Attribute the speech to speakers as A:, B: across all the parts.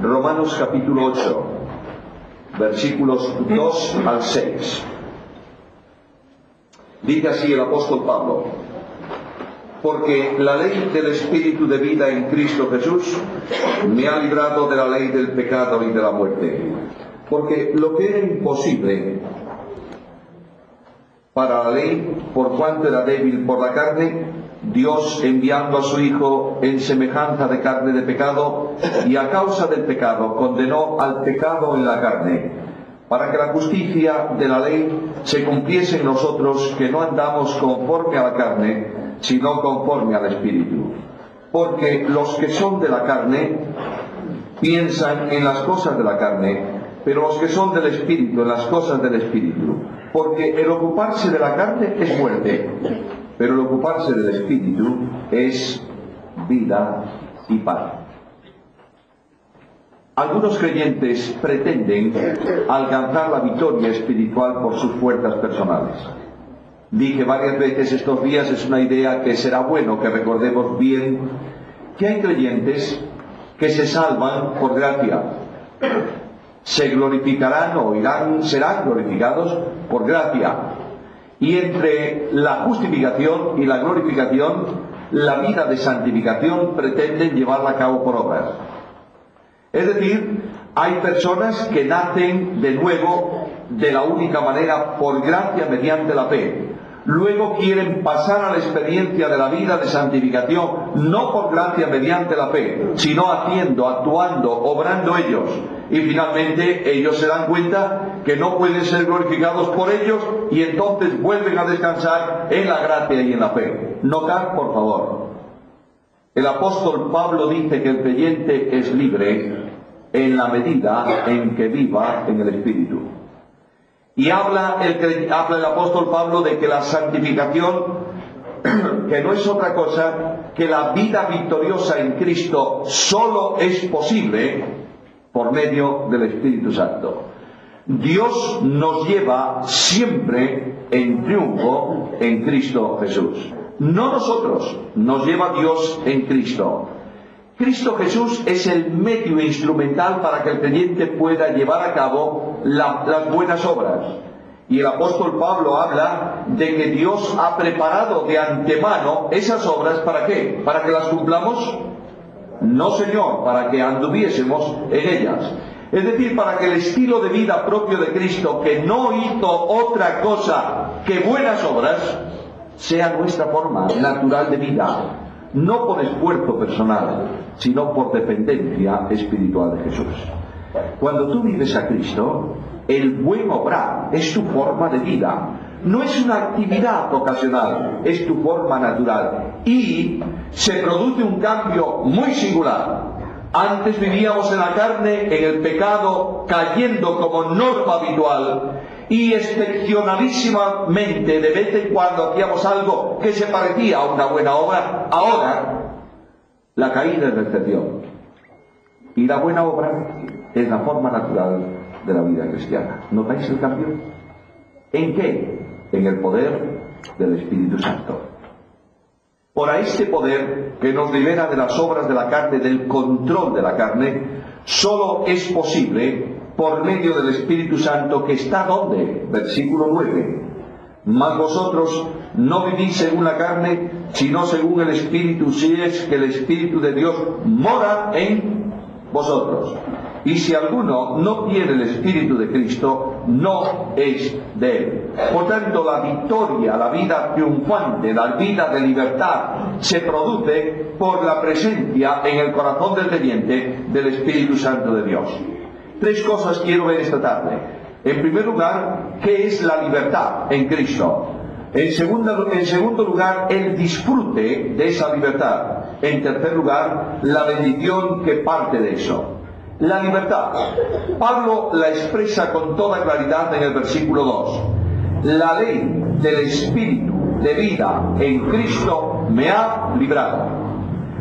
A: Romanos capítulo 8, versículos 2 al 6. Dice así el apóstol Pablo: porque la ley del Espíritu de vida en Cristo Jesús me ha librado de la ley del pecado y de la muerte. Porque lo que era imposible para la ley, por cuanto era débil por la carne, Dios, enviando a su Hijo en semejanza de carne de pecado, y a causa del pecado condenó al pecado en la carne, para que la justicia de la ley se cumpliese en nosotros, que no andamos conforme a la carne, sino conforme al Espíritu. Porque los que son de la carne piensan en las cosas de la carne, pero los que son del Espíritu en las cosas del Espíritu. Porque el ocuparse de la carne es muerte, pero el ocuparse del Espíritu es vida y paz. Algunos creyentes pretenden alcanzar la victoria espiritual por sus fuerzas personales. Dije varias veces estos días, es una idea que será bueno que recordemos bien, que hay creyentes que se salvan por gracia. Se glorificarán o serán glorificados por gracia. Y entre la justificación y la glorificación, la vida de santificación pretenden llevarla a cabo por obras. Es decir, hay personas que nacen de nuevo de la única manera, por gracia mediante la fe. Luego quieren pasar a la experiencia de la vida de santificación, no por gracia mediante la fe, sino haciendo, actuando, obrando ellos. Y finalmente ellos se dan cuenta que no pueden ser glorificados por ellos y entonces vuelven a descansar en la gracia y en la fe. Notad, por favor, el apóstol Pablo dice que el creyente es libre en la medida en que viva en el Espíritu. Y habla el apóstol Pablo de que la santificación, que no es otra cosa que la vida victoriosa en Cristo, solo es posible por medio del Espíritu Santo. Dios nos lleva siempre en triunfo en Cristo Jesús. No nosotros, nos lleva Dios en Cristo. Cristo Jesús es el medio instrumental para que el creyente pueda llevar a cabo las buenas obras. Y el apóstol Pablo habla de que Dios ha preparado de antemano esas obras, ¿para qué? ¿Para que las cumplamos? No, Señor, para que anduviésemos en ellas. Es decir, para que el estilo de vida propio de Cristo, que no hizo otra cosa que buenas obras, sea nuestra forma natural de vida. No por esfuerzo personal, sino por dependencia espiritual de Jesús. Cuando tú vives a Cristo, el buen obrar es tu forma de vida. No es una actividad ocasional, es tu forma natural. Y se produce un cambio muy singular. Antes vivíamos en la carne, en el pecado, cayendo como norma habitual. Y excepcionalísimamente de vez en cuando hacíamos algo que se parecía a una buena obra. Ahora la caída es la excepción y la buena obra es la forma natural de la vida cristiana. ¿Notáis el cambio? ¿En qué? En el poder del Espíritu Santo. Por a este poder que nos libera de las obras de la carne, del control de la carne, solo es posible por medio del Espíritu Santo, que está ¿dónde? Versículo 9. Mas vosotros no vivís según la carne, sino según el Espíritu, si es que el Espíritu de Dios mora en vosotros. Y si alguno no tiene el Espíritu de Cristo, no es de él. Por tanto, la victoria, la vida triunfante, la vida de libertad, se produce por la presencia en el corazón del creyente del Espíritu Santo de Dios. Tres cosas quiero ver esta tarde. En primer lugar, ¿qué es la libertad en Cristo? En segundo lugar, el disfrute de esa libertad. En tercer lugar, la bendición que parte de eso. La libertad. Pablo la expresa con toda claridad en el versículo 2. La ley del Espíritu de vida en Cristo me ha librado.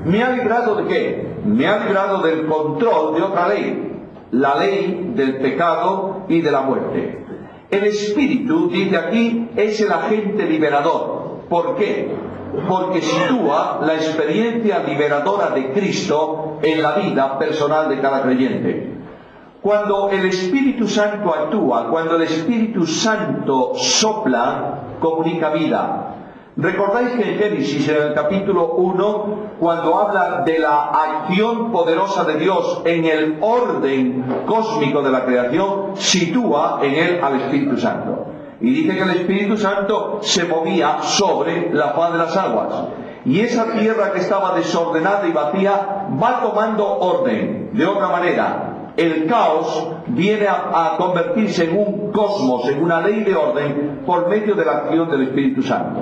A: ¿Me ha librado de qué? Me ha librado del control de otra ley. La ley del pecado y de la muerte. El Espíritu, dice aquí, es el agente liberador. ¿Por qué? porque sitúa la experiencia liberadora de Cristo en la vida personal de cada creyente. Cuando el Espíritu Santo actúa, cuando el Espíritu Santo sopla, comunica vida. ¿Recordáis que en Génesis, en el capítulo 1, cuando habla de la acción poderosa de Dios en el orden cósmico de la creación, sitúa en él al Espíritu Santo? Y dice que el Espíritu Santo se movía sobre la faz de las aguas. Y esa tierra que estaba desordenada y vacía va tomando orden. De otra manera, el caos viene a convertirse en un cosmos, en una ley de orden, por medio de la acción del Espíritu Santo.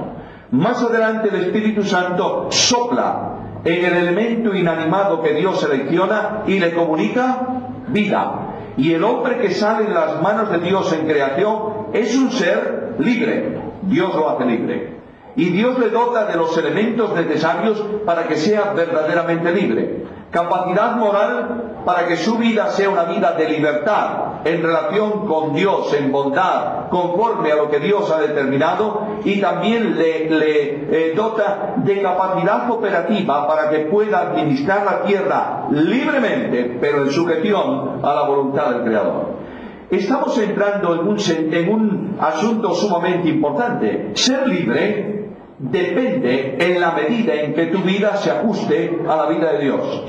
A: Más adelante el Espíritu Santo sopla en el elemento inanimado que Dios selecciona y le comunica vida. Y el hombre que sale en las manos de Dios en creación es un ser libre. Dios lo hace libre. Y Dios le dota de los elementos necesarios para que sea verdaderamente libre. Capacidad moral para que su vida sea una vida de libertad en relación con Dios, en bondad, conforme a lo que Dios ha determinado, y también le dota de capacidad operativa para que pueda administrar la tierra libremente, pero en sujeción a la voluntad del Creador. Estamos entrando en un asunto sumamente importante. Ser libre depende en la medida en que tu vida se ajuste a la vida de Dios.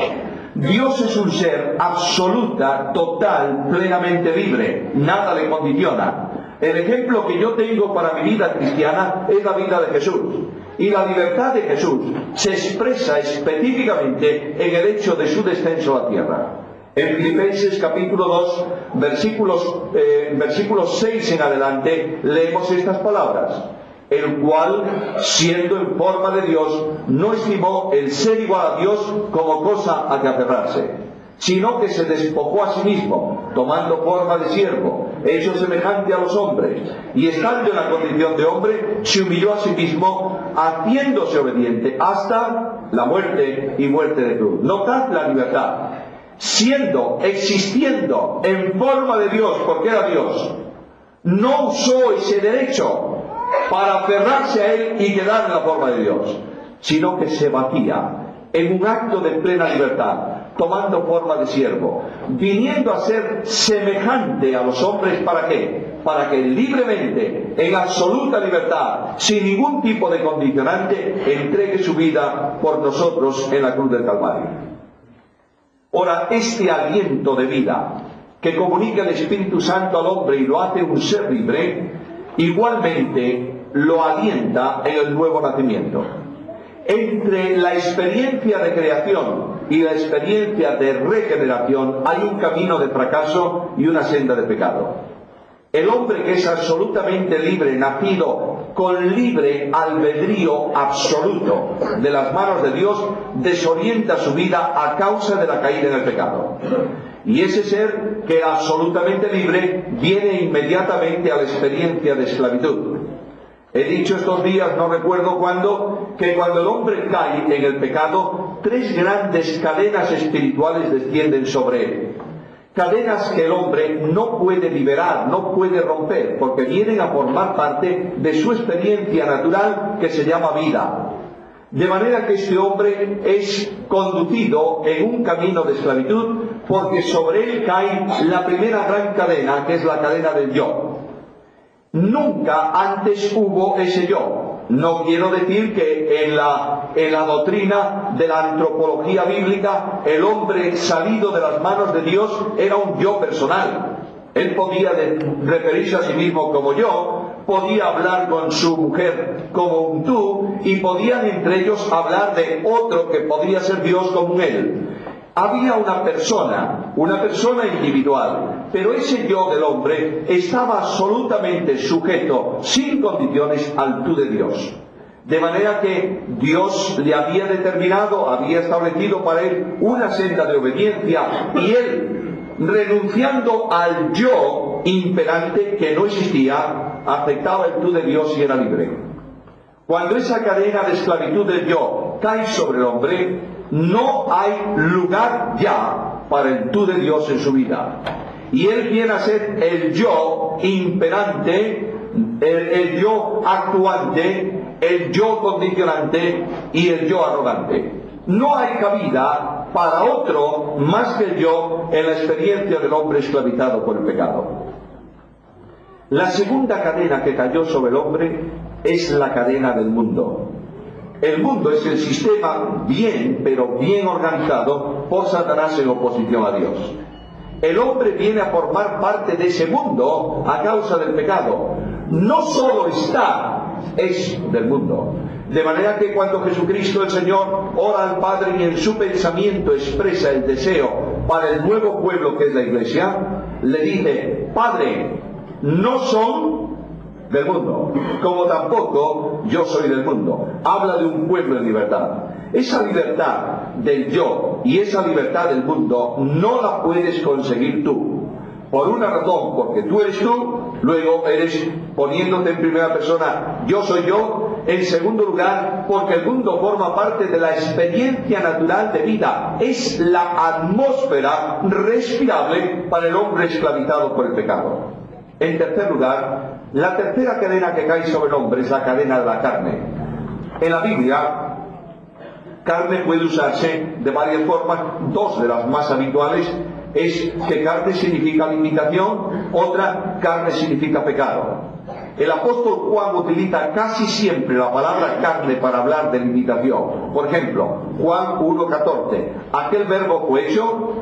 A: Dios es un ser absoluta, total, plenamente libre. Nada le condiciona. El ejemplo que yo tengo para mi vida cristiana es la vida de Jesús. Y la libertad de Jesús se expresa específicamente en el hecho de su descenso a la tierra. En Filipenses capítulo 2, versículos 6 en adelante, leemos estas palabras: el cual, siendo en forma de Dios, no estimó el ser igual a Dios como cosa a que aferrarse, sino que se despojó a sí mismo, tomando forma de siervo, hecho semejante a los hombres, y estando en la condición de hombre, se humilló a sí mismo, haciéndose obediente hasta la muerte y muerte de cruz. Notad la libertad. Existiendo en forma de Dios, porque era Dios, no usó ese derecho para aferrarse a él y quedar en la forma de Dios, sino que se vacía en un acto de plena libertad, tomando forma de siervo, viniendo a ser semejante a los hombres. ¿Para qué? Para que libremente, en absoluta libertad, sin ningún tipo de condicionante, entregue su vida por nosotros en la cruz del Calvario. Ahora, este aliento de vida que comunica el Espíritu Santo al hombre y lo hace un ser libre, igualmente lo alienta en el nuevo nacimiento. Entre la experiencia de creación y la experiencia de regeneración hay un camino de fracaso y una senda de pecado. El hombre que es absolutamente libre, nacido con libre albedrío absoluto de las manos de Dios, desorienta su vida a causa de la caída en el pecado. Y ese ser que era absolutamente libre viene inmediatamente a la experiencia de esclavitud. He dicho estos días, no recuerdo cuándo, que cuando el hombre cae en el pecado, 3 grandes cadenas espirituales descienden sobre él. Cadenas que el hombre no puede liberar, no puede romper, porque vienen a formar parte de su experiencia natural que se llama vida. De manera que este hombre es conducido en un camino de esclavitud, porque sobre él cae la primera gran cadena, que es la cadena del yo. Nunca antes hubo ese yo. No quiero decir que en la doctrina de la antropología bíblica el hombre salido de las manos de Dios era un yo personal. Él podía referirse a sí mismo como yo, podía hablar con su mujer como un tú, y podían entre ellos hablar de otro que podría ser Dios como un él. Había una persona individual, pero ese yo del hombre estaba absolutamente sujeto, sin condiciones, al tú de Dios. De manera que Dios le había determinado, había establecido para él una senda de obediencia, y él, renunciando al yo imperante que no existía, aceptaba el tú de Dios y era libre. Cuando esa cadena de esclavitud del yo cae sobre el hombre, no hay lugar ya para el tú de Dios en su vida. Y él viene a ser el yo imperante, el yo actuante, el yo condicionante y el yo arrogante. No hay cabida para otro más que el yo en la experiencia del hombre esclavizado por el pecado. La segunda cadena que cayó sobre el hombre es la cadena del mundo. El mundo es el sistema bien, pero bien organizado por Satanás en oposición a Dios. El hombre viene a formar parte de ese mundo a causa del pecado. No solo está, es del mundo. De manera que cuando Jesucristo el Señor ora al Padre y en su pensamiento expresa el deseo para el nuevo pueblo que es la Iglesia, le dice: Padre, no son del mundo, como tampoco yo soy del mundo. Habla de un pueblo en libertad. Esa libertad del yo y esa libertad del mundo no la puedes conseguir tú. Por una razón, porque tú eres tú, luego eres poniéndote en primera persona, yo soy yo. En segundo lugar, porque el mundo forma parte de la experiencia natural de vida. Es la atmósfera respirable para el hombre esclavizado por el pecado. En tercer lugar, la tercera cadena que cae sobre el hombre es la cadena de la carne. En la Biblia, carne puede usarse de varias formas. Dos de las más habituales es que carne significa limitación, otra, carne significa pecado. El apóstol Juan utiliza casi siempre la palabra carne para hablar de limitación. Por ejemplo, Juan 1:14, aquel verbo fue hecho,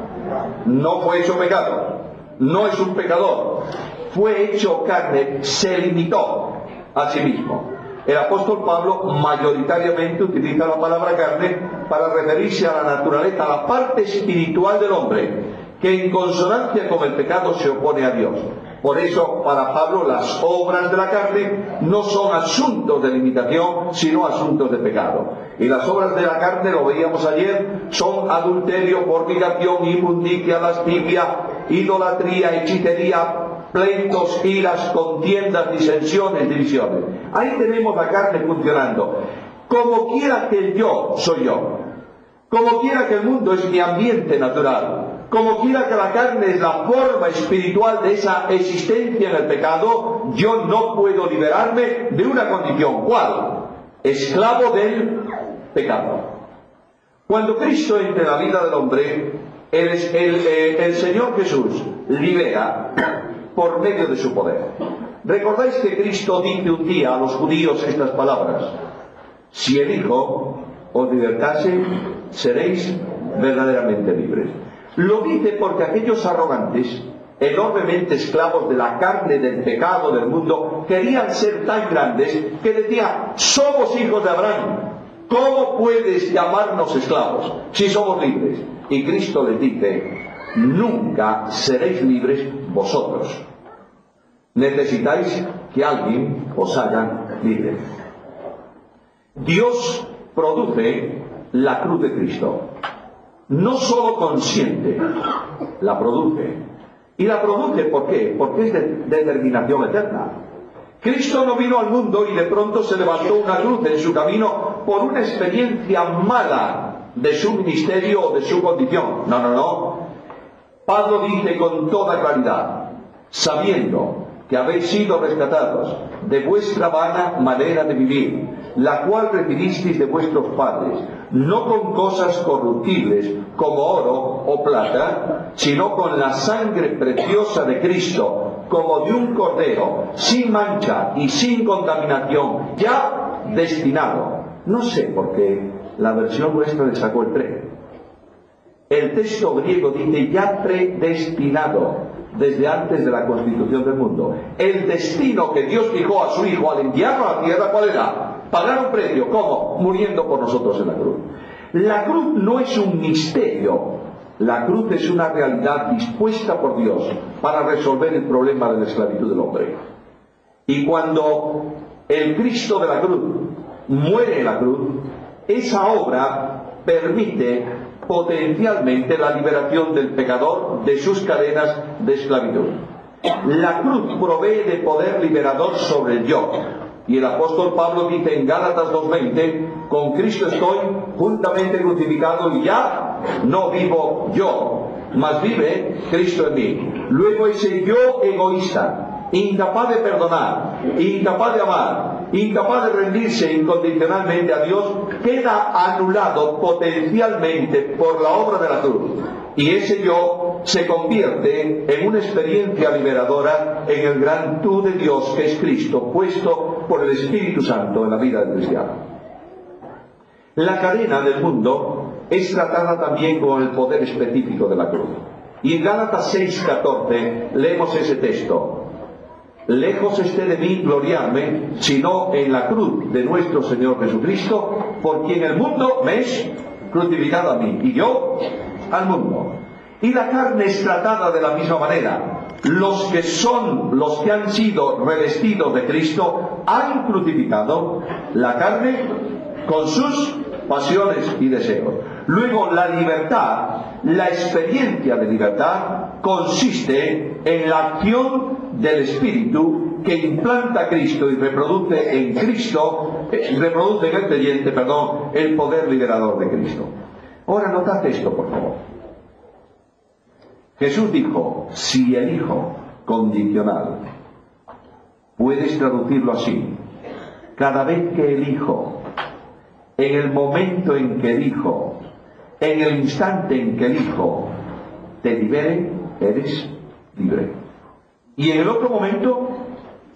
A: no fue hecho pecado, no es un pecador, fue hecho carne, se limitó a sí mismo. El apóstol Pablo mayoritariamente utiliza la palabra carne para referirse a la naturaleza, a la parte espiritual del hombre, que en consonancia con el pecado se opone a Dios. Por eso, para Pablo, las obras de la carne no son asuntos de limitación, sino asuntos de pecado. Y las obras de la carne, lo veíamos ayer, son adulterio, fornicación, inmundicia, lascivia, idolatría, hechicería, pleitos, iras, contiendas, disensiones, divisiones. Ahí tenemos la carne funcionando. Como quiera que el yo soy yo, como quiera que el mundo es mi ambiente natural, como quiera que la carne es la forma espiritual de esa existencia en el pecado, yo no puedo liberarme de una condición. ¿Cuál? Esclavo del pecado. Cuando Cristo entra en la vida del hombre, el Señor Jesús libera por medio de su poder. ¿Recordáis que Cristo dice un día a los judíos estas palabras? Si el Hijo os libertase, seréis verdaderamente libres. Lo dice porque aquellos arrogantes, enormemente esclavos de la carne, del pecado, del mundo, querían ser tan grandes que decían: somos hijos de Abraham, ¿cómo puedes llamarnos esclavos si somos libres? Y Cristo les dice: nunca seréis libres vosotros. Necesitáis que alguien os haga libres. Dios produce la cruz de Cristo. No solo consiente, la produce. Y la produce, ¿por qué? Porque es de determinación eterna. Cristo no vino al mundo y de pronto se levantó una cruz en su camino por una experiencia mala de su ministerio o de su condición. No, no, no. Pablo dice con toda claridad: sabiendo que habéis sido rescatados de vuestra vana manera de vivir, la cual recibisteis de vuestros padres, no con cosas corruptibles como oro o plata, sino con la sangre preciosa de Cristo, como de un cordero, sin mancha y sin contaminación, ya destinado. No sé por qué la versión nuestra le sacó el pre. El texto griego dice ya predestinado, desde antes de la constitución del mundo. El destino que Dios fijó a su Hijo al enviarlo a la tierra, ¿cuál era? Pagar un precio. ¿Cómo? Muriendo por nosotros en la cruz. La cruz no es un misterio. La cruz es una realidad dispuesta por Dios para resolver el problema de la esclavitud del hombre. Y cuando el Cristo de la cruz muere en la cruz, esa obra permite potencialmente la liberación del pecador de sus cadenas de esclavitud. La cruz provee de poder liberador sobre el yo. Y el apóstol Pablo dice en Gálatas 2:20: con Cristo estoy juntamente crucificado y ya no vivo yo, mas vive Cristo en mí. Luego ese yo egoísta, incapaz de perdonar, incapaz de amar, incapaz de rendirse incondicionalmente a Dios, queda anulado potencialmente por la obra de la cruz. Y ese yo se convierte en una experiencia liberadora en el gran tú de Dios que es Cristo, puesto por el Espíritu Santo en la vida del cristiano. La cadena del mundo es tratada también con el poder específico de la cruz. Y en Gálatas 6:14 leemos ese texto: lejos esté de mí gloriarme, sino en la cruz de nuestro Señor Jesucristo, por quien el mundo me es crucificado a mí, y yo al mundo. Y la carne es tratada de la misma manera. Los que han sido revestidos de Cristo han crucificado la carne con sus pasiones y deseos. Luego la libertad, la experiencia de libertad, consiste en la acción del Espíritu que implanta a Cristo y reproduce en el creyente, el poder liberador de Cristo. Ahora notad esto, por favor. Jesús dijo, si el Hijo, condicional, puedes traducirlo así: cada vez que el Hijo, en el momento en que el Hijo, en el instante en que el Hijo te libere, eres libre. Y en el otro momento,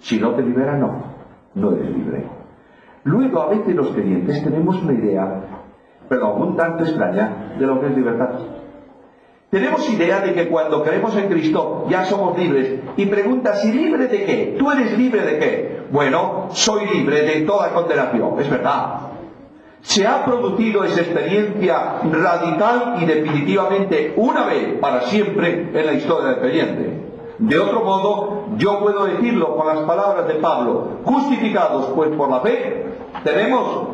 A: si no te libera, no eres libre. Luego, a veces los creyentes tenemos una idea, un tanto extraña, de lo que es libertad. Tenemos idea de que cuando creemos en Cristo ya somos libres. Y preguntas, ¿y libre de qué? ¿Tú eres libre de qué? Bueno, soy libre de toda condenación. Es verdad. Se ha producido esa experiencia radical y definitivamente una vez para siempre en la historia del creyente. De otro modo, yo puedo decirlo con las palabras de Pablo: justificados pues por la fe, tenemos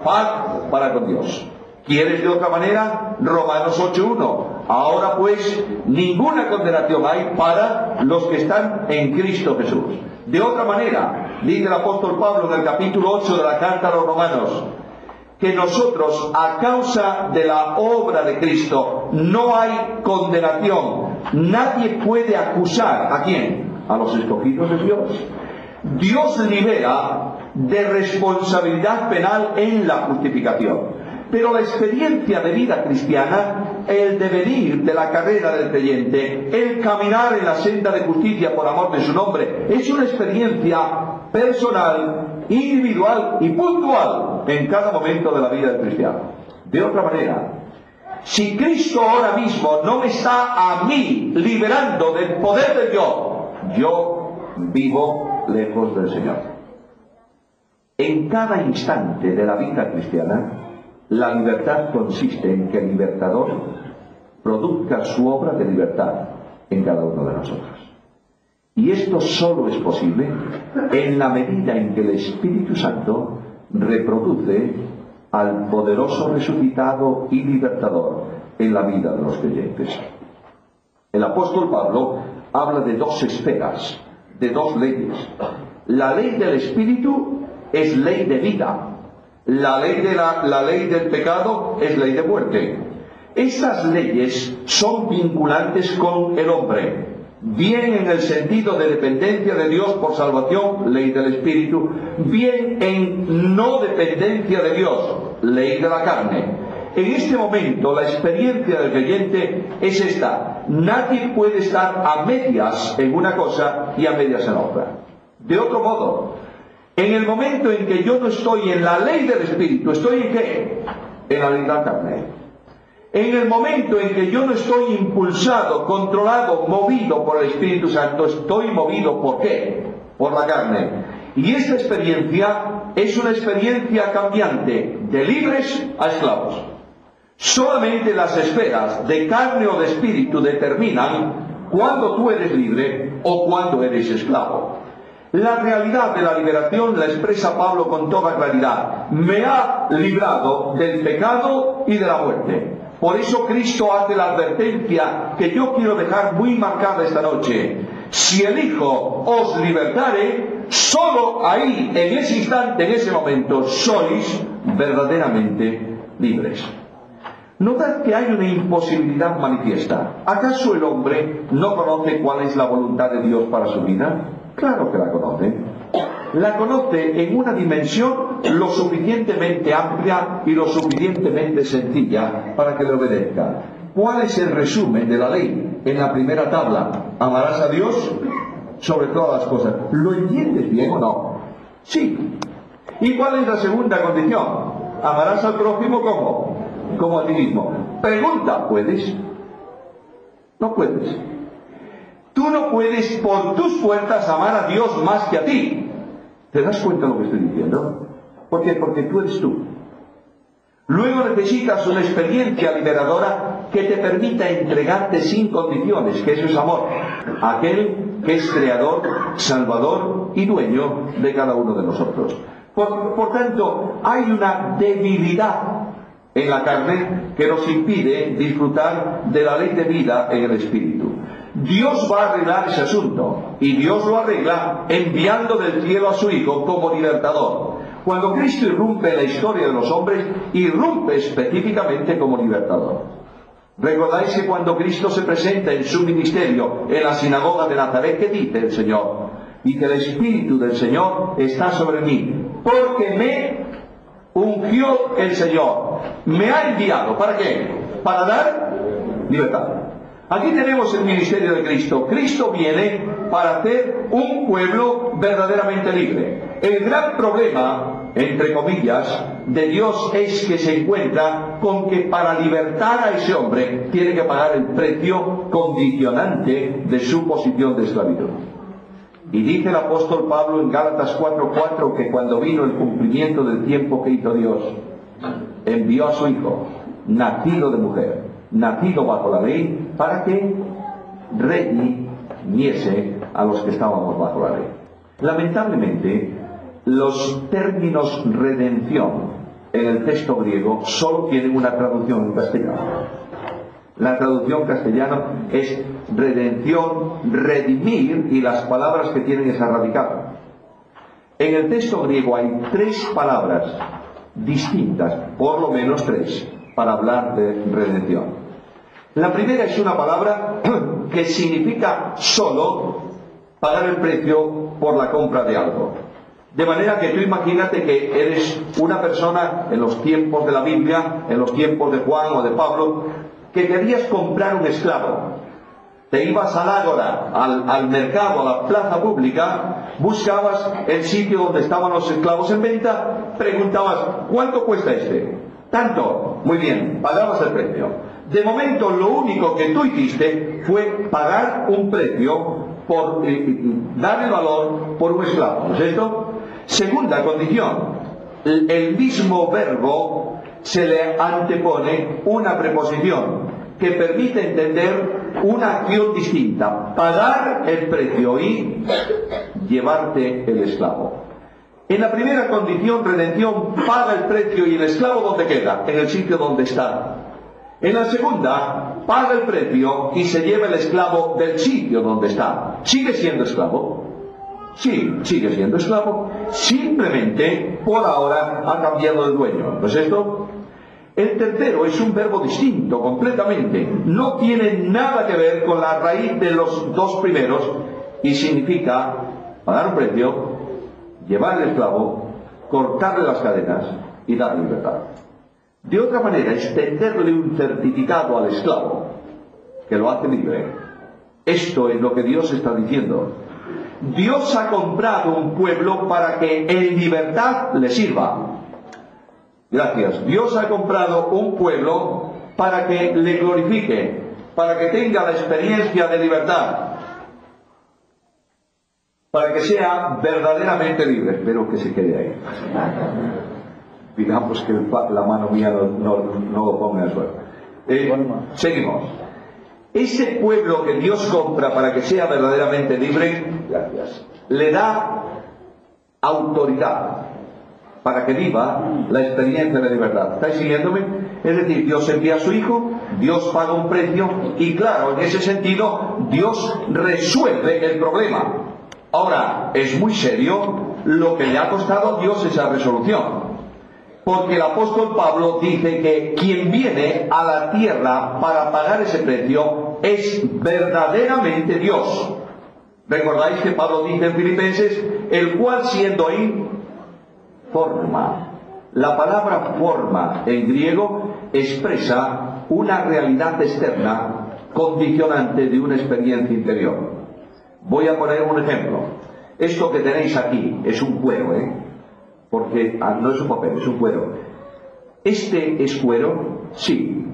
A: paz para con Dios. ¿Quieres de otra manera? Romanos 8:1. Ahora pues, ninguna condenación hay para los que están en Cristo Jesús. De otra manera, dice el apóstol Pablo en el capítulo 8 de la carta a los Romanos, que nosotros, a causa de la obra de Cristo, no hay condenación. Nadie puede acusar, ¿a quién? A los escogidos de Dios. Dios libera de responsabilidad penal en la justificación. Pero la experiencia de vida cristiana, el devenir de la carrera del creyente, el caminar en la senda de justicia por amor de su nombre, es una experiencia personal, individual y puntual en cada momento de la vida del cristiano. De otra manera, si Cristo ahora mismo no me está a mí liberando del poder del yo vivo lejos del Señor. En cada instante de la vida cristiana, la libertad consiste en que el libertador produzca su obra de libertad en cada uno de nosotros. Y esto solo es posible en la medida en que el Espíritu Santo reproduce al poderoso resucitado y libertador en la vida de los creyentes. El apóstol Pablo habla de dos esferas, de dos leyes. La ley del Espíritu es ley de vida. La ley del pecado es ley de muerte. Estas leyes son vinculantes con el hombre, bien en el sentido de dependencia de Dios por salvación, ley del Espíritu, bien en no dependencia de Dios, ley de la carne. En este momento la experiencia del creyente es esta: nadie puede estar a medias en una cosa y a medias en otra. De otro modo, en el momento en que yo no estoy en la ley del Espíritu, ¿estoy en qué? En la ley de la carne. En el momento en que yo no estoy impulsado, controlado, movido por el Espíritu Santo, estoy movido ¿por qué? Por la carne. Y esta experiencia es una experiencia cambiante, de libres a esclavos. Solamente las esferas de carne o de espíritu determinan cuándo tú eres libre o cuándo eres esclavo. La realidad de la liberación la expresa Pablo con toda claridad: me ha librado del pecado y de la muerte. Por eso Cristo hace la advertencia que yo quiero dejar muy marcada esta noche: si el Hijo os libertare, solo ahí, en ese instante, en ese momento, sois verdaderamente libres. Notad que hay una imposibilidad manifiesta. ¿Acaso el hombre no conoce cuál es la voluntad de Dios para su vida? Claro que la conoce. La conoce en una dimensión lo suficientemente amplia y lo suficientemente sencilla para que le obedezca. ¿Cuál es el resumen de la ley? En la primera tabla, amarás a Dios sobre todas las cosas. ¿Lo entiendes bien o no? Sí. ¿Y cuál es la segunda condición? Amarás al prójimo ¿cómo? Como a ti mismo. Pregunta, ¿puedes? No puedes. Tú no puedes por tus fuerzas amar a Dios más que a ti. ¿Te das cuenta de lo que estoy diciendo? ¿Por qué? Porque tú eres tú. Luego necesitas una experiencia liberadora que te permita entregarte sin condiciones, que eso es amor. Aquel que es creador, salvador y dueño de cada uno de nosotros. Por tanto, hay una debilidad en la carne que nos impide disfrutar de la ley de vida en el Espíritu. Dios va a arreglar ese asunto, y Dios lo arregla enviando del cielo a su Hijo como libertador. Cuando Cristo irrumpe en la historia de los hombres, irrumpe específicamente como libertador. ¿Recordáis que cuando Cristo se presenta en su ministerio en la sinagoga de Nazaret, qué dice el Señor? Dice: el Espíritu del Señor está sobre mí, porque me ungió el Señor, me ha enviado. ¿Para qué? Para dar libertad. Aquí tenemos el ministerio de Cristo. Cristo viene para hacer un pueblo verdaderamente libre. El gran problema, entre comillas, de Dios es que se encuentra con que para libertar a ese hombre tiene que pagar el precio condicionante de su posición de esclavitud. Y dice el apóstol Pablo en Gálatas 4:4 que cuando vino el cumplimiento del tiempo que hizo Dios, envió a su Hijo, nacido de mujer, nacido bajo la ley, para que redimiese a los que estábamos bajo la ley. Lamentablemente, los términos redención en el texto griego solo tienen una traducción en castellano. La traducción castellana es redención, redimir, y las palabras que tienen esa radical. En el texto griego hay 3 palabras distintas, por lo menos 3, para hablar de redención. La primera es una palabra que significa solo pagar el precio por la compra de algo. De manera que tú imagínate que eres una persona en los tiempos de la Biblia, en los tiempos de Juan o de Pablo, que querías comprar un esclavo. Te ibas al ágora, al mercado, a la plaza pública, buscabas el sitio donde estaban los esclavos en venta, preguntabas: ¿cuánto cuesta este? Tanto. Muy bien, pagabas el precio. De momento lo único que tú hiciste fue pagar un precio por dar el valor por un esclavo, ¿no es cierto? Segunda condición: el mismo verbo se le antepone una preposición que permite entender una acción distinta: pagar el precio y llevarte el esclavo. En la primera condición, redención, paga el precio y el esclavo ¿dónde queda? En el sitio donde está. En la segunda, paga el precio y se lleva el esclavo del sitio donde está. ¿Sigue siendo esclavo? Sí, sigue siendo esclavo. Simplemente, por ahora, ha cambiado el dueño. ¿No es esto? El tercero es un verbo distinto completamente. No tiene nada que ver con la raíz de los 2 primeros y significa pagar un precio, llevar el esclavo, cortarle las cadenas y darle libertad. De otra manera, extenderle un certificado al esclavo que lo hace libre. Esto es lo que Dios está diciendo. Dios ha comprado un pueblo para que en libertad le sirva. Gracias. Dios ha comprado un pueblo para que le glorifique, para que tenga la experiencia de libertad, para que sea verdaderamente libre. Espero que se quede ahí. Digamos que la mano mía no lo ponga en el suelo. Seguimos. Ese pueblo que Dios compra para que sea verdaderamente libre, gracias, le da autoridad para que viva la experiencia de libertad. ¿Estáis siguiéndome? Es decir, Dios envía a su Hijo, Dios paga un precio, y claro, en ese sentido, Dios resuelve el problema. Ahora, es muy serio lo que le ha costado a Dios esa resolución. Porque el apóstol Pablo dice que quien viene a la tierra para pagar ese precio es verdaderamente Dios. Recordáis que Pablo dice en Filipenses, el cual siendo en forma. La palabra forma en griego expresa una realidad externa condicionante de una experiencia interior. Voy a poner un ejemplo. Esto que tenéis aquí es un cuero, porque no es un papel, es un cuero. ¿Este es cuero? Sí,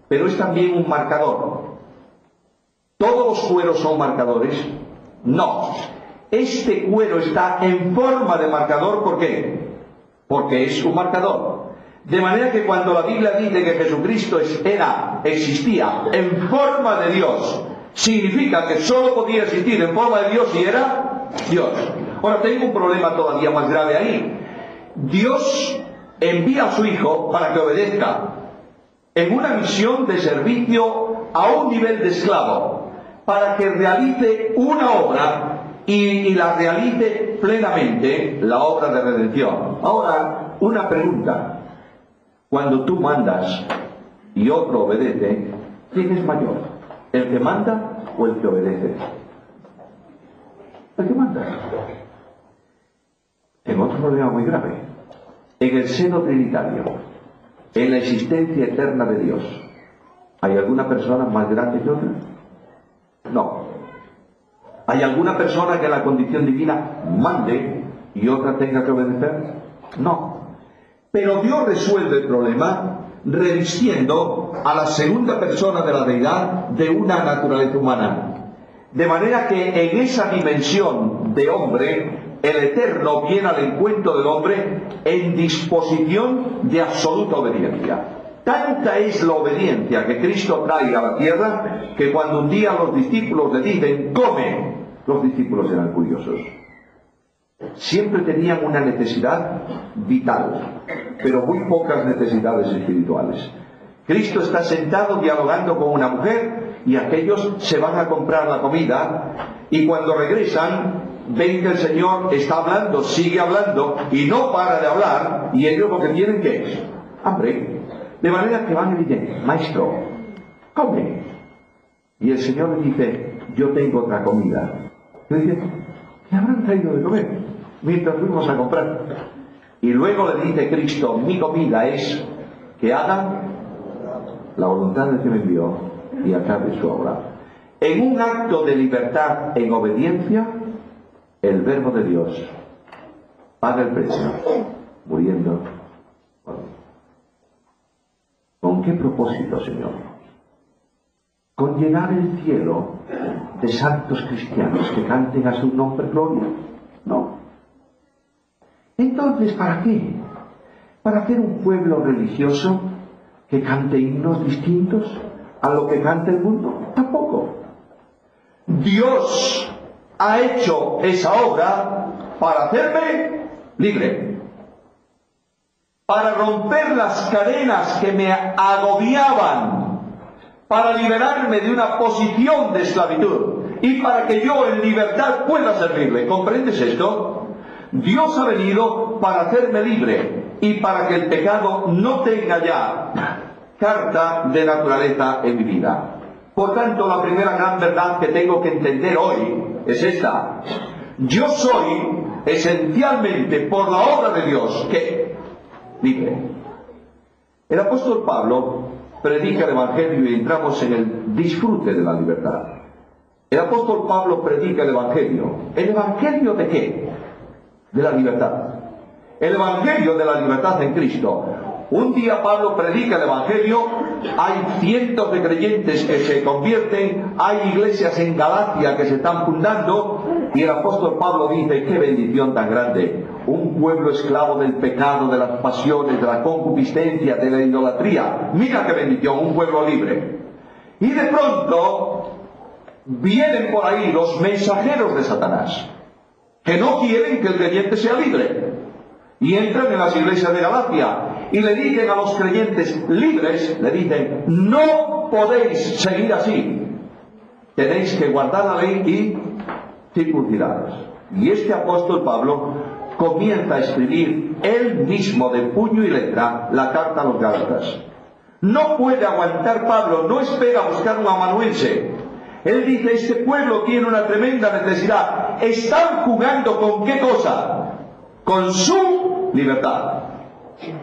A: pero es también un marcador. ¿Todos los cueros son marcadores? No. Este cuero está en forma de marcador, ¿por qué? Porque es un marcador. De manera que cuando la Biblia dice que Jesucristo existía en forma de Dios, significa que solo podía existir en forma de Dios y era Dios. Ahora tengo un problema todavía más grave ahí. Dios envía a su Hijo para que obedezca en una misión de servicio a un nivel de esclavo, para que realice una obra y la realice plenamente, la obra de redención. Ahora, una pregunta. Cuando tú mandas y otro obedece, ¿quién es mayor? ¿El que manda o el que obedece? El que manda. Tengo otro problema muy grave. En el seno trinitario, en la existencia eterna de Dios, ¿hay alguna persona más grande que otra? No. ¿Hay alguna persona que en la condición divina mande y otra tenga que obedecer? No. Pero Dios resuelve el problema revistiendo a la segunda persona de la deidad de una naturaleza humana. De manera que en esa dimensión de hombre, el Eterno viene al encuentro del hombre en disposición de absoluta obediencia. Tanta es la obediencia que Cristo trae a la tierra, que cuando un día los discípulos le dicen, come, los discípulos eran curiosos. Siempre tenían una necesidad vital, pero muy pocas necesidades espirituales. Cristo está sentado dialogando con una mujer y aquellos se van a comprar la comida y cuando regresan ven que el Señor está hablando, sigue hablando y no para de hablar, y ellos lo que tienen que es hambre. De manera que van y dicen, maestro, come. Y el Señor le dice, yo tengo otra comida. Y dice, ¿qué habrán traído de comer? Mientras fuimos a comprar. Y luego le dice Cristo, mi comida es que hagan la voluntad del que me envió y acabe su obra. En un acto de libertad en obediencia, el Verbo de Dios paga el precio, muriendo. ¿Con qué propósito, Señor? ¿Con llenar el cielo de santos cristianos que canten a su nombre gloria? No. Entonces, ¿para qué? ¿Para hacer un pueblo religioso que cante himnos distintos a lo que canta el mundo? Tampoco. Dios ha hecho esa obra para hacerme libre, para romper las cadenas que me agobiaban, para liberarme de una posición de esclavitud y para que yo en libertad pueda servirle. ¿Comprendes esto? Dios ha venido para hacerme libre y para que el pecado no tenga ya carta de naturaleza en mi vida. Por tanto, la primera gran verdad que tengo que entender hoy es esta. Yo soy esencialmente, por la obra de Dios, ¿qué? Libre. El apóstol Pablo predica el Evangelio y entramos en el disfrute de la libertad. El apóstol Pablo predica el Evangelio. ¿El Evangelio de qué? De la libertad. El Evangelio de la libertad en Cristo. Un día Pablo predica el Evangelio, hay cientos de creyentes que se convierten, hay iglesias en Galacia que se están fundando, y el apóstol Pablo dice, qué bendición tan grande, un pueblo esclavo del pecado, de las pasiones, de la concupiscencia, de la idolatría, mira qué bendición, un pueblo libre. Y de pronto vienen por ahí los mensajeros de Satanás, que no quieren que el creyente sea libre, y entran en las iglesias de Galacia y le dicen a los creyentes libres, le dicen, no podéis seguir así, tenéis que guardar la ley y circuncidaros. Y este apóstol Pablo comienza a escribir él mismo de puño y letra la carta a los Gálatas. No puede aguantar Pablo, no espera buscar un amanuense. Él dice, este pueblo tiene una tremenda necesidad. Están jugando ¿con qué cosa? Con su libertad.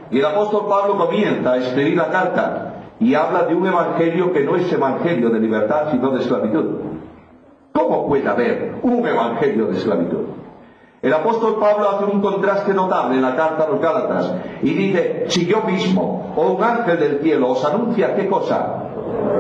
A: Y el apóstol Pablo comienza a escribir la carta y habla de un evangelio que no es evangelio de libertad, sino de esclavitud. ¿Cómo puede haber un evangelio de esclavitud? El apóstol Pablo hace un contraste notable en la carta a los Gálatas y dice, si yo mismo o un ángel del cielo os anuncia ¿qué cosa?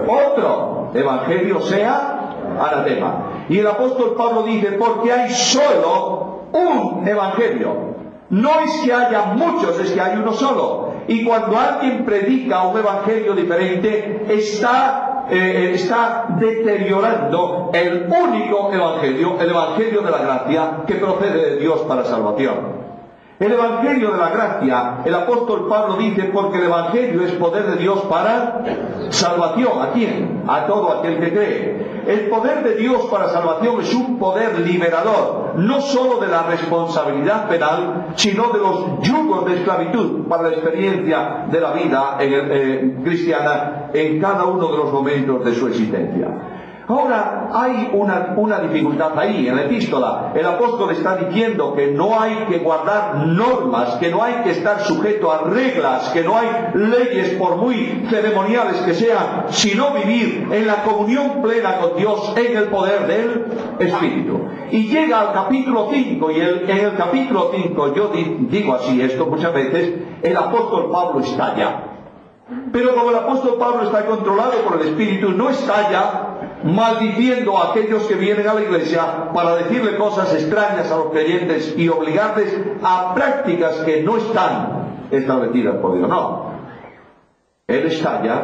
A: Otro evangelio, sea anatema. Y el apóstol Pablo dice, porque hay solo un evangelio. No es que haya muchos, es que hay uno solo. Y cuando alguien predica un evangelio diferente, está deteriorando el único evangelio, el evangelio de la gracia que procede de Dios para salvación. El evangelio de la gracia, el apóstol Pablo dice, porque el evangelio es poder de Dios para salvación. ¿A quién? A todo aquel que cree. El poder de Dios para salvación es un poder liberador, no sólo de la responsabilidad penal, sino de los yugos de esclavitud para la experiencia de la vida cristiana en cada uno de los momentos de su existencia. Ahora, hay una dificultad ahí en la epístola. El apóstol está diciendo que no hay que guardar normas, que no hay que estar sujeto a reglas, que no hay leyes por muy ceremoniales que sean, sino vivir en la comunión plena con Dios en el poder del Espíritu. Y llega al capítulo 5, y en el capítulo 5, yo digo así esto muchas veces, el apóstol Pablo estalla. Pero como el apóstol Pablo está controlado por el Espíritu, no estalla maldiciendo a aquellos que vienen a la iglesia para decirle cosas extrañas a los creyentes y obligarles a prácticas que no están establecidas por Dios. No. Él estalla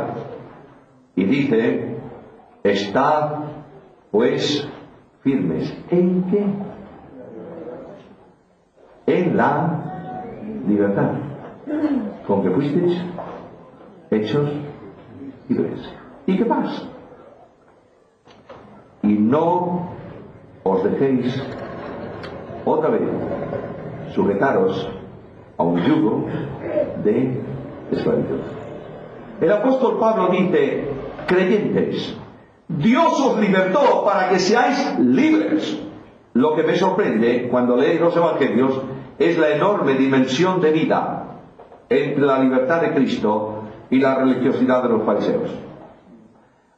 A: y dice, estad pues firmes. ¿En qué? En la libertad con que fuisteis hechos libres. ¿Y qué pasa? Y no os dejéis otra vez sujetaros a un yugo de esclavitud. El apóstol Pablo dice, creyentes, Dios os libertó para que seáis libres. Lo que me sorprende cuando leéis los evangelios es la enorme dimensión de vida entre la libertad de Cristo y la religiosidad de los fariseos.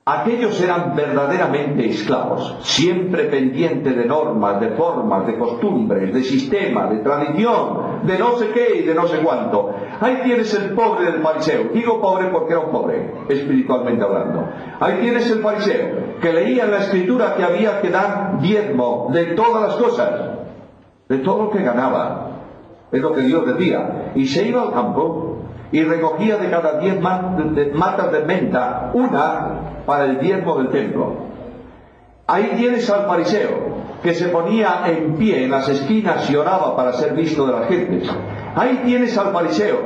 A: Aquellos eran verdaderamente esclavos, siempre pendientes de normas, de formas, de costumbres, de sistema, de tradición, de no sé qué y de no sé cuánto. Ahí tienes el pobre del fariseo. Digo pobre porque era un pobre, espiritualmente hablando. Ahí tienes el fariseo, que leía en la Escritura que había que dar diezmo de todas las cosas, de todo lo que ganaba. Es lo que Dios decía. Y se iba al campo y recogía de cada 10 matas de menta una para el diezmo del templo. Ahí tienes al fariseo que se ponía en pie en las esquinas y oraba para ser visto de las gentes. Ahí tienes al fariseo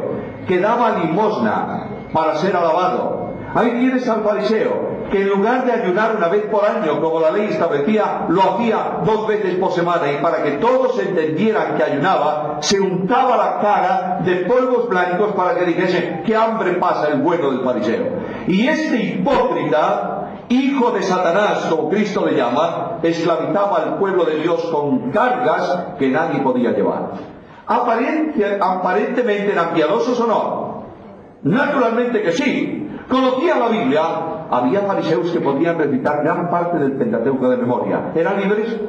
A: que daba limosna para ser alabado. Ahí tienes al fariseo que en lugar de ayunar una vez por año, como la ley establecía, lo hacía 2 veces por semana, y para que todos entendieran que ayunaba, se untaba la cara de polvos blancos para que dijesen, qué hambre pasa el bueno del fariseo. Y este hipócrita, hijo de Satanás, como Cristo le llama, esclavizaba al pueblo de Dios con cargas que nadie podía llevar. Aparentemente eran piadosos o no. Naturalmente que sí. Conocían la Biblia. Había fariseos que podían recitar gran parte del Pentateuco de memoria. ¿Eran libres?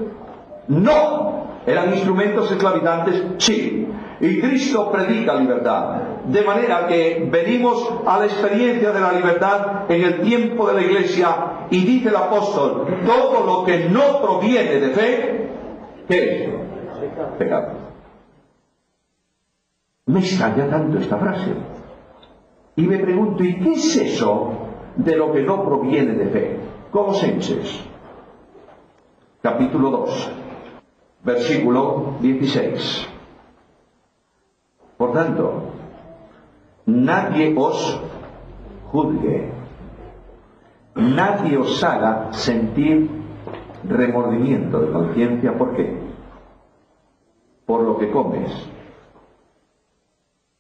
A: No. ¿Eran instrumentos esclavizantes? Sí. Y Cristo predica libertad. De manera que venimos a la experiencia de la libertad en el tiempo de la Iglesia, y dice el apóstol, todo lo que no proviene de fe, ¿qué es? Pecado. Me extraña tanto esta frase. Y me pregunto, ¿y qué es eso de lo que no proviene de fe? Colosenses, capítulo 2, versículo 16. Por tanto, nadie os juzgue, nadie os haga sentir remordimiento de conciencia. ¿Por qué? Por lo que comes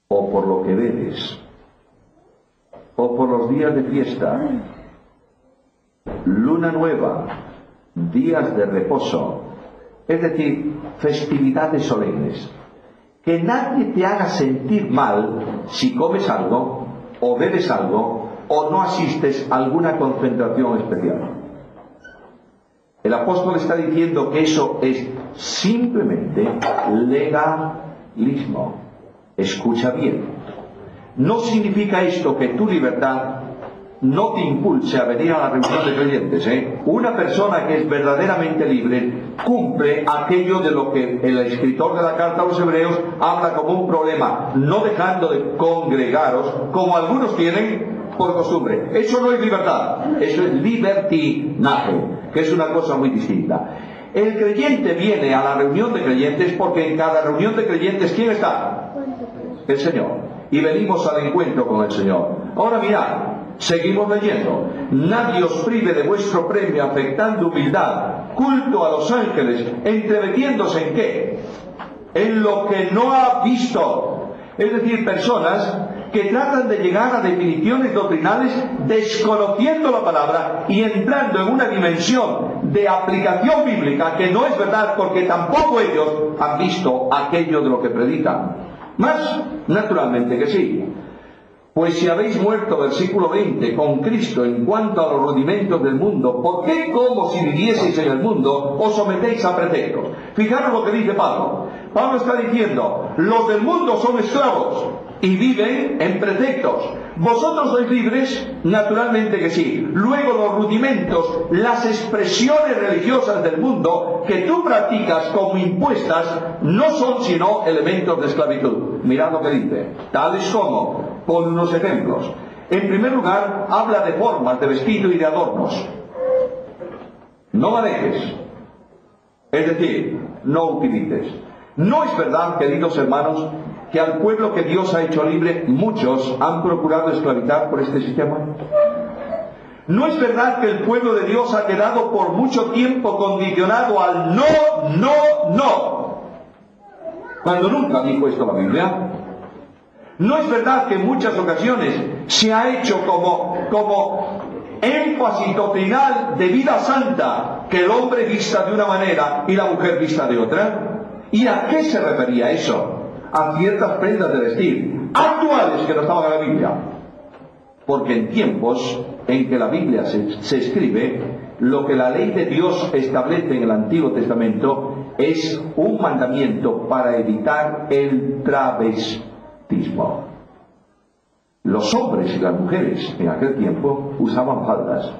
A: o por lo que bebes, o por los días de fiesta, luna nueva, días de reposo, es decir, festividades solemnes. Que nadie te haga sentir mal si comes algo, o bebes algo, o no asistes a alguna concentración especial. El apóstol está diciendo que eso es simplemente legalismo. Escucha bien. No significa esto que tu libertad no te impulse a venir a la reunión de creyentes, Una persona que es verdaderamente libre cumple aquello de lo que el escritor de la carta a los Hebreos habla como un problema, no dejando de congregaros como algunos tienen por costumbre. Eso no es libertad, eso es libertinaje, que es una cosa muy distinta. El creyente viene a la reunión de creyentes porque en cada reunión de creyentes, ¿quién está? El Señor. Y venimos al encuentro con el Señor. Ahora mirad, seguimos leyendo. Nadie os prive de vuestro premio afectando humildad, culto a los ángeles, entremetiéndose en qué? En lo que no ha visto. Es decir, personas que tratan de llegar a definiciones doctrinales desconociendo la palabra y entrando en una dimensión de aplicación bíblica que no es verdad, porque tampoco ellos han visto aquello de lo que predican. Más, naturalmente que sí. Pues si habéis muerto, versículo 20, con Cristo en cuanto a los rudimentos del mundo, ¿por qué, como si vivieseis en el mundo, os sometéis a preceptos? Fijaros lo que dice Pablo. Pablo está diciendo, los del mundo son esclavos y viven en preceptos. ¿Vosotros sois libres? Naturalmente que sí. Luego los rudimentos, las expresiones religiosas del mundo que tú practicas como impuestas, no son sino elementos de esclavitud. Mirad lo que dice. Tales como, pon unos ejemplos. En primer lugar, habla de formas de vestido y de adornos. No manejes. Es decir, no utilices. No es verdad, queridos hermanos, que al pueblo que Dios ha hecho libre, muchos han procurado esclavizar por este sistema. No es verdad que el pueblo de Dios ha quedado por mucho tiempo condicionado al no, no, no, cuando nunca dijo esto la Biblia. No es verdad que en muchas ocasiones se ha hecho como énfasis doctrinal de vida santa que el hombre vista de una manera y la mujer vista de otra. ¿Y a qué se refería eso? A ciertas prendas de vestir actuales que no estaban en la Biblia. Porque en tiempos en que la Biblia se escribe, lo que la ley de Dios establece en el Antiguo Testamento es un mandamiento para evitar el travestismo. Los hombres y las mujeres en aquel tiempo usaban faldas.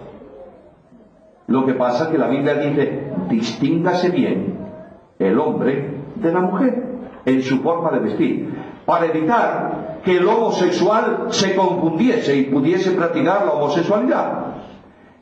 A: Lo que pasa es que la Biblia dice, distíngase bien el hombre de la mujer en su forma de vestir, para evitar que el homosexual se confundiese y pudiese practicar la homosexualidad.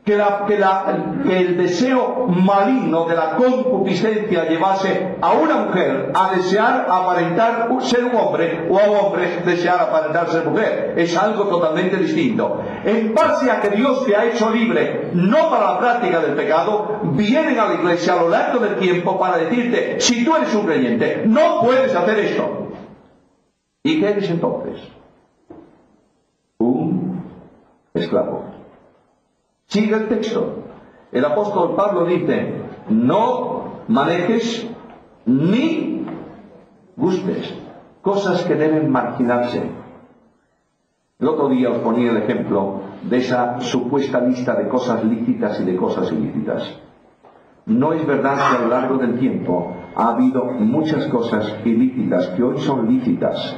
A: Que el deseo maligno de la concupiscencia llevase a una mujer a desear aparentar ser un hombre, o a un hombre desear aparentar ser mujer. Es algo totalmente distinto. En base a que Dios te ha hecho libre, no para la práctica del pecado, vienen a la iglesia a lo largo del tiempo para decirte, si tú eres un creyente, no puedes hacer esto. ¿Y qué eres entonces? Un esclavo. Sigue el texto. El apóstol Pablo dice, no manejes ni gustes cosas que deben marginarse. El otro día os ponía el ejemplo de esa supuesta lista de cosas lícitas y de cosas ilícitas. No es verdad que a lo largo del tiempo ha habido muchas cosas ilícitas que hoy son lícitas,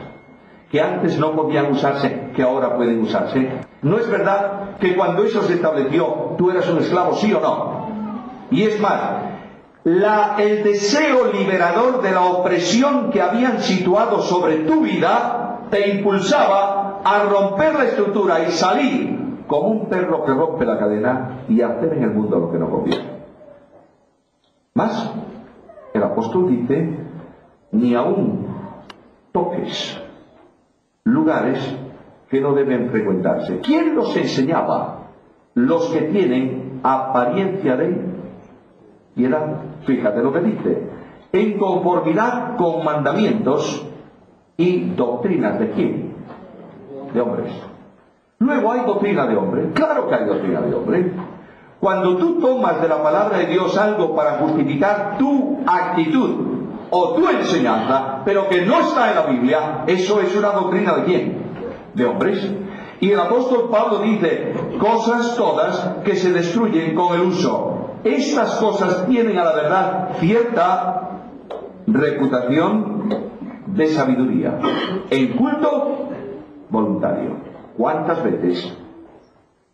A: que antes no podían usarse, que ahora pueden usarse. No es verdad que cuando eso se estableció tú eras un esclavo, sí o no. Y es más, el deseo liberador de la opresión que habían situado sobre tu vida te impulsaba a romper la estructura y salir como un perro que rompe la cadena y hacer en el mundo lo que no conviene. Más, el apóstol dice, ni aún toques lugares que no deben frecuentarse. ¿Quién los enseñaba? Los que tienen apariencia de piedad. Fíjate lo que dice. En conformidad con mandamientos y doctrinas de quién? De hombres. Luego hay doctrina de hombres. Claro que hay doctrina de hombres. Cuando tú tomas de la palabra de Dios algo para justificar tu actitud o tu enseñanza, pero que no está en la Biblia, eso es una doctrina ¿de quién? De hombres. Y el apóstol Pablo dice, cosas todas que se destruyen con el uso. Estas cosas tienen a la verdad cierta reputación de sabiduría. En culto voluntario. ¿Cuántas veces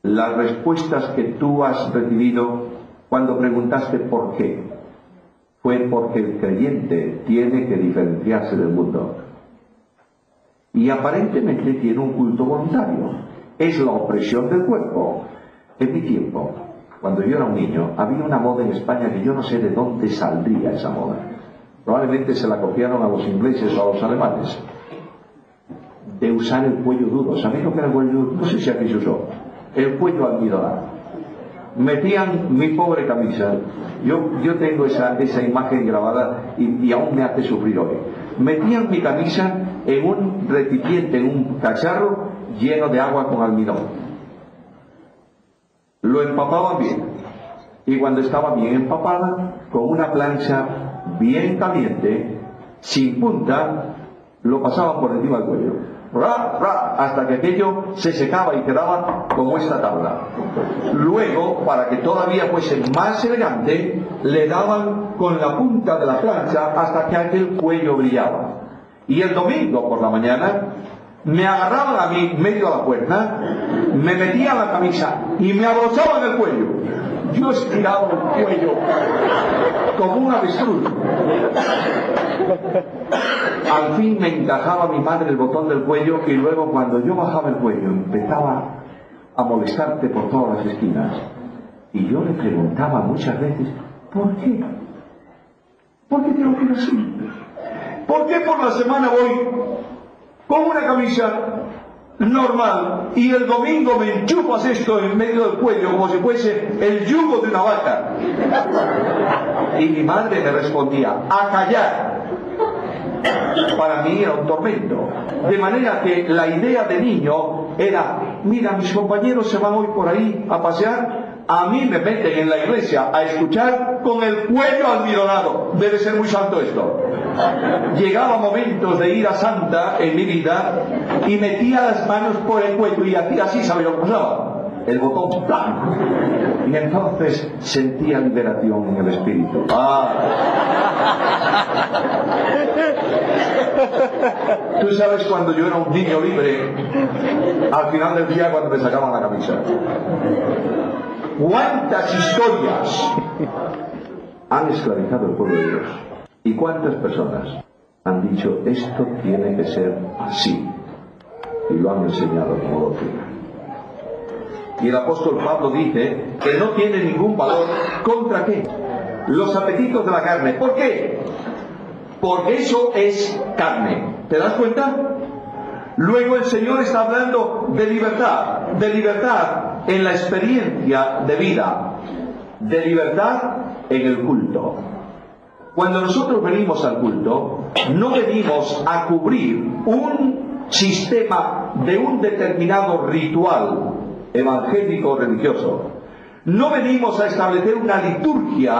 A: las respuestas que tú has recibido cuando preguntaste por qué fue porque el creyente tiene que diferenciarse del mundo? Y aparentemente tiene un culto voluntario. Es la opresión del cuerpo. En mi tiempo, cuando yo era un niño, había una moda en España que yo no sé de dónde saldría esa moda. Probablemente se la copiaron a los ingleses o a los alemanes. De usar el cuello duro. ¿Sabéis lo que era el cuello duro? No sé si aquí se usó. El cuello almidonado. Metían mi pobre camisa. Yo tengo esa imagen grabada y aún me hace sufrir hoy. Metían mi camisa en un recipiente, en un cacharro lleno de agua con almidón. Lo empapaban bien. Y cuando estaba bien empapada, con una plancha bien caliente, sin punta, lo pasaban por encima del cuello. Hasta que aquello se secaba y quedaba como esta tabla. Luego, para que todavía fuese más elegante, le daban con la punta de la plancha hasta que aquel cuello brillaba. Y el domingo por la mañana me agarraban a mí medio a la puerta, me metían la camisa y me abrochaban el cuello. Yo estiraba el cuello como un avestruz. Al fin me encajaba mi madre el botón del cuello y luego cuando yo bajaba el cuello empezaba a molestarte por todas las esquinas. Y yo le preguntaba muchas veces, ¿por qué? ¿Por qué tengo que ir así? ¿Por qué por la semana voy con una camisa normal y el domingo me enchufas esto en medio del cuello como si fuese el yugo de una vaca? Y mi madre me respondía, a callar. Para mí era un tormento. De manera que la idea de niño era, mira, mis compañeros se van hoy por ahí a pasear, a mí me meten en la iglesia a escuchar con el cuello almidonado. Debe ser muy santo esto. Llegaba momentos de ira santa en mi vida y metía las manos por el cuello y hacía así, ¿sabes lo que pasaba? El botón ¡pam! Y entonces sentía liberación en el espíritu. Tú sabes, cuando yo era un niño libre, al final del día cuando me sacaban la camisa, ¿cuántas historias han esclavizado el pueblo de Dios? ¿Y cuántas personas han dicho, esto tiene que ser así? Y lo han enseñado como doctrina. Y el apóstol Pablo dice que no tiene ningún valor contra ¿qué? Los apetitos de la carne. ¿Por qué? Porque eso es carne. ¿Te das cuenta? Luego el Señor está hablando de libertad en la experiencia de vida, de libertad en el culto. Cuando nosotros venimos al culto, no venimos a cubrir un sistema de un determinado ritual evangélico o religioso. No venimos a establecer una liturgia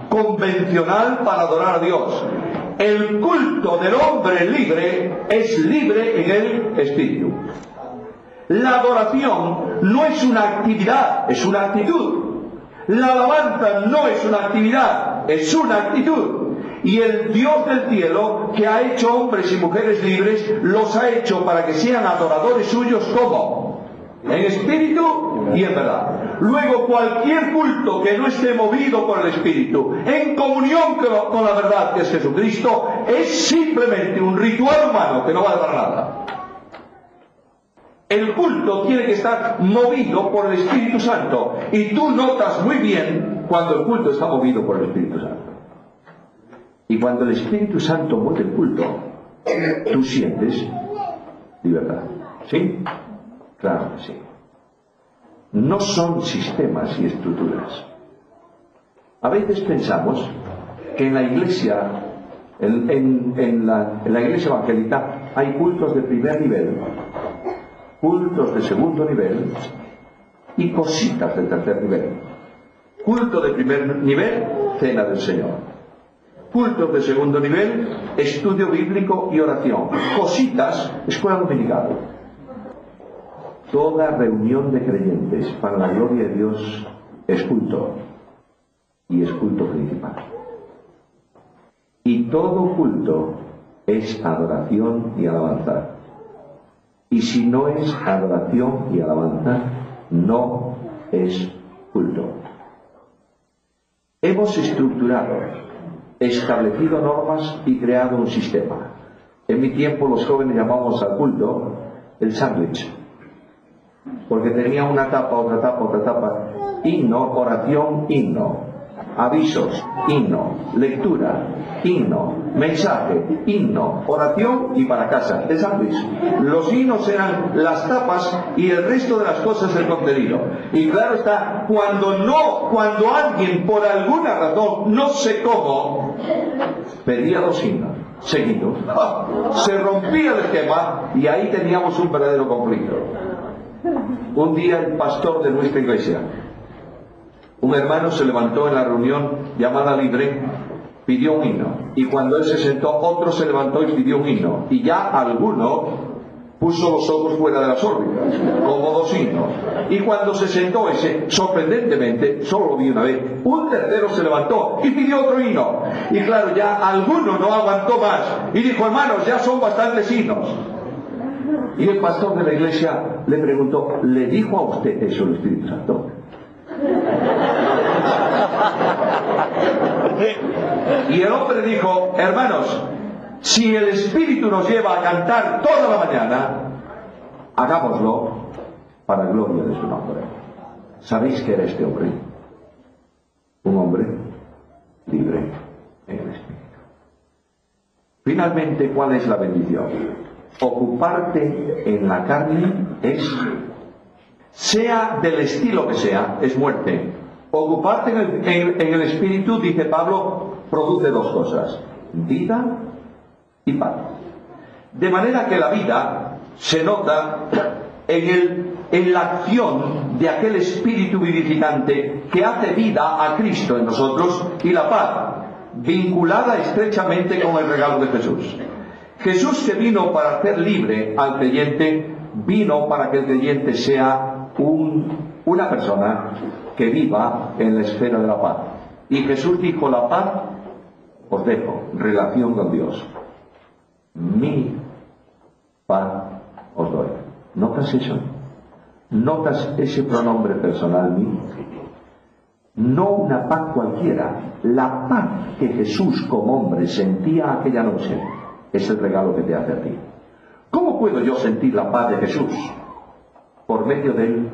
A: convencional para adorar a Dios. El culto del hombre libre es libre en el espíritu. La adoración no es una actividad, es una actitud. La alabanza no es una actividad, es una actitud. Y el Dios del cielo, que ha hecho hombres y mujeres libres, los ha hecho para que sean adoradores suyos. ¿Cómo? En espíritu y en verdad. Luego, cualquier culto que no esté movido por el espíritu, en comunión con la verdad que es Jesucristo, es simplemente un ritual humano que no vale para nada. El culto tiene que estar movido por el Espíritu Santo. Y tú notas muy bien cuando el culto está movido por el Espíritu Santo. Y cuando el Espíritu Santo mueve el culto, tú sientes libertad. ¿Sí? Claro que sí. No son sistemas y estructuras. A veces pensamos que en la iglesia, en la iglesia evangélica, hay cultos de primer nivel, cultos de segundo nivel y cositas del tercer nivel. Culto de primer nivel, cena del Señor. Cultos de segundo nivel, estudio bíblico y oración. Cositas, escuela dominical. Toda reunión de creyentes para la gloria de Dios es culto. Y es culto principal. Y todo culto es adoración y alabanza. Y si no es adoración y alabanza, no es culto. Hemos estructurado, establecido normas y creado un sistema. En mi tiempo los jóvenes llamábamos al culto el sándwich, porque tenía una tapa, otra tapa, otra tapa. Himno, oración, himno. Avisos, himno. Lectura, himno. Mensaje, himno. Oración y para casa. El sándwich. Los himnos eran las tapas y el resto de las cosas el contenido. Y claro está, cuando alguien por alguna razón, no sé cómo, pedía los himnos seguidos, se rompía el esquema y ahí teníamos un verdadero conflicto. Un día el pastor de nuestra iglesia, un hermano, se levantó en la reunión llamada libre, pidió un himno. Y cuando él se sentó, otro se levantó y pidió un himno. Y ya alguno puso los ojos fuera de las órbitas, como dos himnos. Y cuando se sentó ese, sorprendentemente, solo lo vi una vez, un tercero se levantó y pidió otro himno. Y claro, ya alguno no aguantó más. Y dijo, hermanos, ya son bastantes himnos. Y el pastor de la iglesia le preguntó, ¿le dijo a usted eso el Espíritu Santo? Y el hombre dijo, hermanos, si el Espíritu nos lleva a cantar toda la mañana, hagámoslo para gloria de su nombre. ¿Sabéis qué era este hombre? Un hombre libre en el Espíritu. Finalmente, ¿cuál es la bendición? Ocuparte en la carne es, sea del estilo que sea, es muerte. Ocuparte en el Espíritu, dice Pablo, produce dos cosas: vida y paz. De manera que la vida se nota en la acción de aquel Espíritu vivificante que hace vida a Cristo en nosotros, y la paz, vinculada estrechamente con el regalo de Jesús. Jesús, que vino para hacer libre al creyente, vino para que el creyente sea una persona que viva en la esfera de la paz. Y Jesús dijo, la paz os dejo, relación con Dios. Mi paz os doy. ¿Notas eso? ¿Notas ese pronombre personal mi? No una paz cualquiera. La paz que Jesús como hombre sentía aquella noche es el regalo que te hace a ti. ¿Cómo puedo yo sentir la paz de Jesús? Por medio del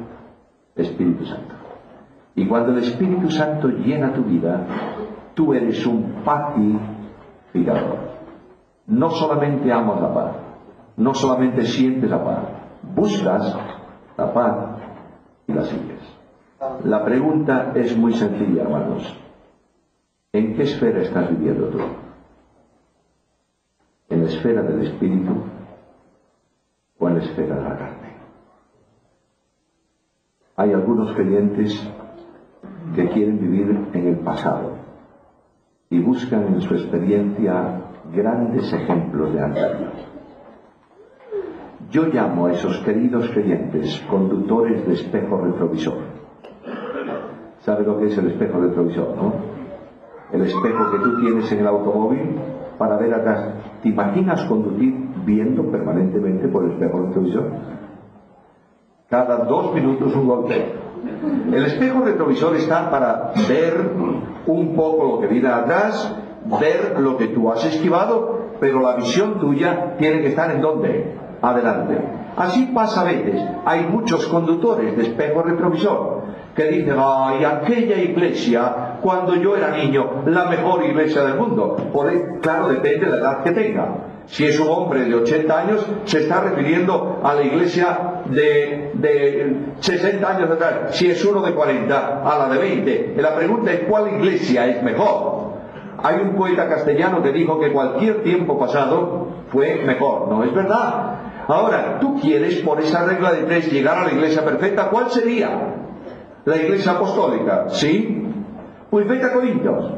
A: Espíritu Santo. Y cuando el Espíritu Santo llena tu vida, tú eres un pacificador. No solamente amas la paz, no solamente sientes la paz, buscas la paz y la sigues. La pregunta es muy sencilla, hermanos. ¿En qué esfera estás viviendo tú? ¿En la esfera del Espíritu o en la esfera de la carne? Hay algunos creyentes que quieren vivir en el pasado y buscan en su experiencia grandes ejemplos de antaño. Yo llamo a esos queridos creyentes conductores de espejo retrovisor. ¿Sabe lo que es el espejo retrovisor, no? El espejo que tú tienes en el automóvil para ver atrás. ¿Te imaginas conducir viendo permanentemente por el espejo retrovisor? Cada 2 minutos un golpe. El espejo retrovisor está para ver un poco lo que viene atrás, ver lo que tú has esquivado, pero la visión tuya tiene que estar ¿en dónde? Adelante. Así pasa a veces. Hay muchos conductores de espejo retrovisor que dicen, ay, aquella iglesia, cuando yo era niño, la mejor iglesia del mundo. Claro, depende de la edad que tenga. Si es un hombre de 80 años, se está refiriendo a la iglesia de 60 años atrás. Si es uno de 40, a la de 20. La pregunta es, ¿cuál iglesia es mejor? Hay un poeta castellano que dijo que cualquier tiempo pasado fue mejor. ¿No es verdad? Ahora, tú quieres, por esa regla de 3, llegar a la iglesia perfecta. ¿Cuál sería? La iglesia apostólica, ¿sí? Pues vete a Corintios,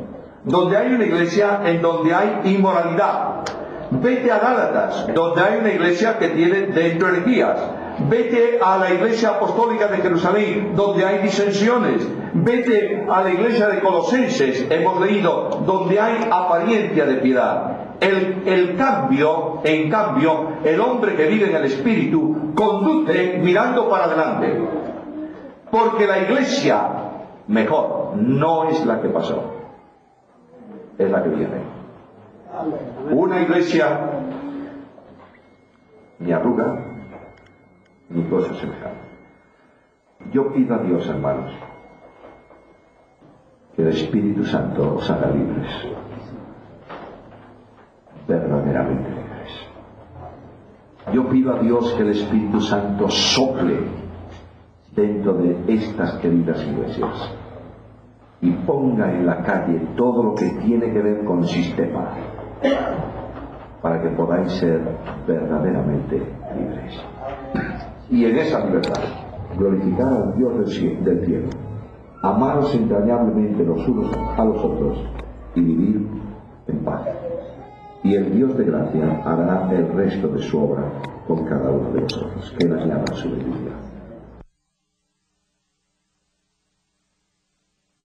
A: donde hay una iglesia en donde hay inmoralidad. Vete a Gálatas, donde hay una iglesia que tiene dentro herejías. Vete a la iglesia apostólica de Jerusalén, donde hay disensiones. Vete a la iglesia de Colosenses, hemos leído, donde hay apariencia de piedad. En cambio, el hombre que vive en el Espíritu conduce mirando para adelante. Porque la iglesia mejor no es la que pasó, es la que viene. Una iglesia ni arruga ni cosa semejante. Yo pido a Dios, hermanos, que el Espíritu Santo os haga libres, verdaderamente libres. Yo pido a Dios que el Espíritu Santo sople dentro de estas queridas iglesias y ponga en la calle todo lo que tiene que ver con sistema, para que podáis ser verdaderamente libres. Y en esa libertad, glorificar al Dios del cielo, amaros entrañablemente los unos a los otros y vivir en paz. Y el Dios de gracia hará el resto de su obra con cada uno de vosotros. Que las llama su bendición.